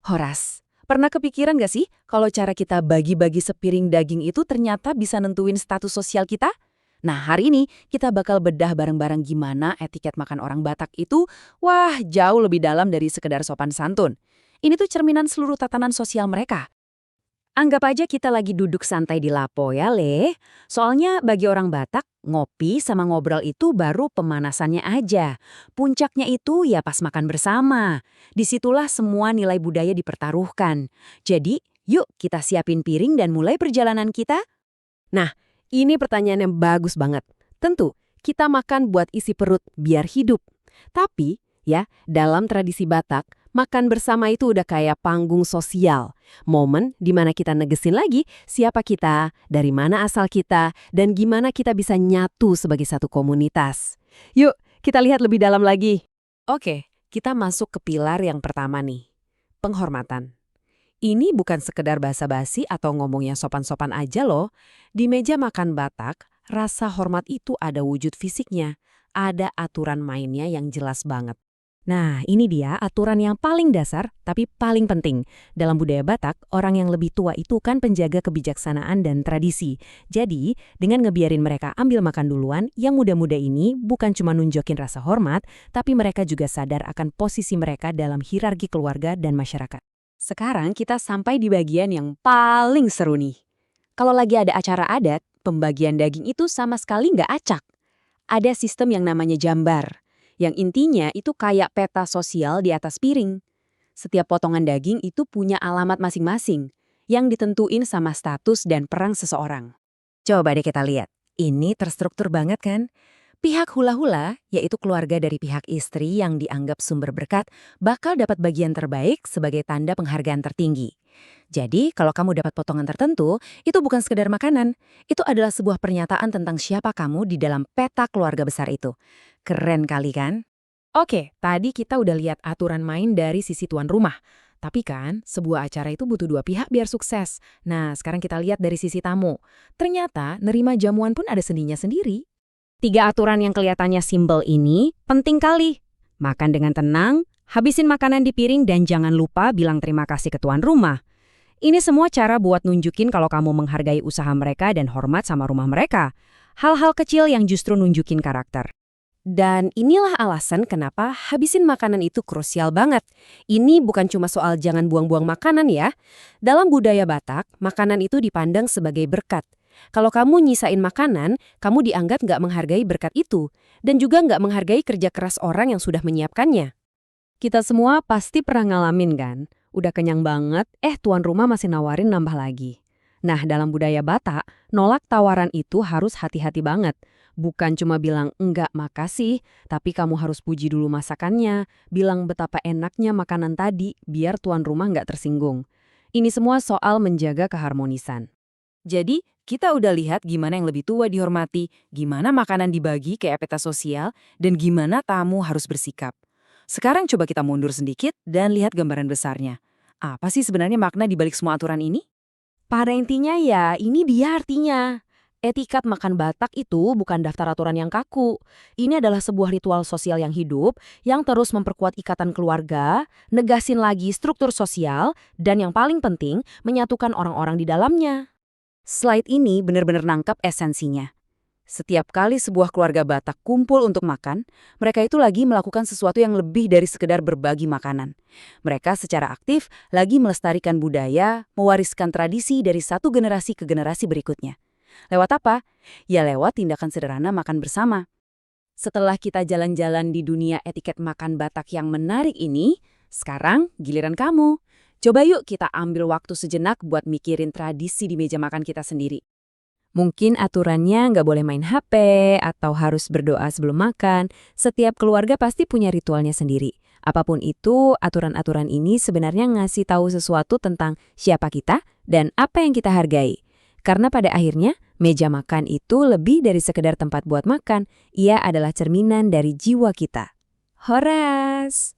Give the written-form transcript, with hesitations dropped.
Horas, pernah kepikiran gak sih kalau cara kita bagi-bagi sepiring daging itu ternyata bisa nentuin status sosial kita? Nah, hari ini kita bakal bedah bareng-bareng gimana etiket makan orang Batak itu, wah, jauh lebih dalam dari sekedar sopan santun. Ini tuh cerminan seluruh tatanan sosial mereka. Anggap aja kita lagi duduk santai di Lapo ya, Le. Soalnya bagi orang Batak, ngopi sama ngobrol itu baru pemanasannya aja. Puncaknya itu ya pas makan bersama. Disitulah semua nilai budaya dipertaruhkan. Jadi, yuk kita siapin piring dan mulai perjalanan kita. Nah, ini pertanyaan yang bagus banget. Tentu, kita makan buat isi perut biar hidup. Tapi, ya, dalam tradisi Batak, makan bersama itu udah kayak panggung sosial. Momen di mana kita negesin lagi siapa kita, dari mana asal kita, dan gimana kita bisa nyatu sebagai satu komunitas. Yuk, kita lihat lebih dalam lagi. Oke, kita masuk ke pilar yang pertama nih, penghormatan. Ini bukan sekedar basa-basi atau ngomongnya sopan-sopan aja loh. Di meja makan Batak, rasa hormat itu ada wujud fisiknya. Ada aturan mainnya yang jelas banget. Nah, ini dia aturan yang paling dasar tapi paling penting. Dalam budaya Batak, orang yang lebih tua itu kan penjaga kebijaksanaan dan tradisi. Jadi, dengan ngebiarin mereka ambil makan duluan, yang muda-muda ini bukan cuma nunjukin rasa hormat, tapi mereka juga sadar akan posisi mereka dalam hierarki keluarga dan masyarakat. Sekarang kita sampai di bagian yang paling seru nih. Kalau lagi ada acara adat, pembagian daging itu sama sekali nggak acak. Ada sistem yang namanya jambar, yang intinya itu kayak peta sosial di atas piring. Setiap potongan daging itu punya alamat masing-masing, yang ditentuin sama status dan peran seseorang. Coba deh kita lihat. Ini terstruktur banget kan? Pihak hula-hula, yaitu keluarga dari pihak istri yang dianggap sumber berkat, bakal dapat bagian terbaik sebagai tanda penghargaan tertinggi. Jadi, kalau kamu dapat potongan tertentu, itu bukan sekedar makanan. Itu adalah sebuah pernyataan tentang siapa kamu di dalam peta keluarga besar itu. Keren kali kan? Oke, tadi kita udah lihat aturan main dari sisi tuan rumah. Tapi kan, sebuah acara itu butuh dua pihak biar sukses. Nah, sekarang kita lihat dari sisi tamu. Ternyata, nerima jamuan pun ada seninya sendiri. 3 aturan yang kelihatannya simpel ini penting kali. Makan dengan tenang, habisin makanan di piring dan jangan lupa bilang terima kasih ke tuan rumah. Ini semua cara buat nunjukin kalau kamu menghargai usaha mereka dan hormat sama rumah mereka. Hal-hal kecil yang justru nunjukin karakter. Dan inilah alasan kenapa habisin makanan itu krusial banget. Ini bukan cuma soal jangan buang-buang makanan ya. Dalam budaya Batak, makanan itu dipandang sebagai berkat. Kalau kamu nyisain makanan, kamu dianggap nggak menghargai berkat itu. Dan juga nggak menghargai kerja keras orang yang sudah menyiapkannya. Kita semua pasti pernah ngalamin kan? Udah kenyang banget, tuan rumah masih nawarin nambah lagi. Nah, dalam budaya Batak, nolak tawaran itu harus hati-hati banget. Bukan cuma bilang enggak makasih, tapi kamu harus puji dulu masakannya, bilang betapa enaknya makanan tadi, biar tuan rumah nggak tersinggung. Ini semua soal menjaga keharmonisan. Jadi, kita udah lihat gimana yang lebih tua dihormati, gimana makanan dibagi kayak peta sosial, dan gimana tamu harus bersikap. Sekarang coba kita mundur sedikit dan lihat gambaran besarnya. Apa sih sebenarnya makna dibalik semua aturan ini? Pada intinya ya, ini dia artinya. Etikat makan Batak itu bukan daftar aturan yang kaku. Ini adalah sebuah ritual sosial yang hidup, yang terus memperkuat ikatan keluarga, negasin lagi struktur sosial, dan yang paling penting, menyatukan orang-orang di dalamnya. Slide ini benar-benar nangkap esensinya. Setiap kali sebuah keluarga Batak kumpul untuk makan, mereka itu lagi melakukan sesuatu yang lebih dari sekedar berbagi makanan. Mereka secara aktif lagi melestarikan budaya, mewariskan tradisi dari satu generasi ke generasi berikutnya. Lewat apa? Ya lewat tindakan sederhana makan bersama. Setelah kita jalan-jalan di dunia etiket makan Batak yang menarik ini, sekarang giliran kamu. Coba yuk kita ambil waktu sejenak buat mikirin tradisi di meja makan kita sendiri. Mungkin aturannya nggak boleh main HP atau harus berdoa sebelum makan. Setiap keluarga pasti punya ritualnya sendiri. Apapun itu, aturan-aturan ini sebenarnya ngasih tahu sesuatu tentang siapa kita dan apa yang kita hargai. Karena pada akhirnya, meja makan itu lebih dari sekedar tempat buat makan. Ia adalah cerminan dari jiwa kita. Horas!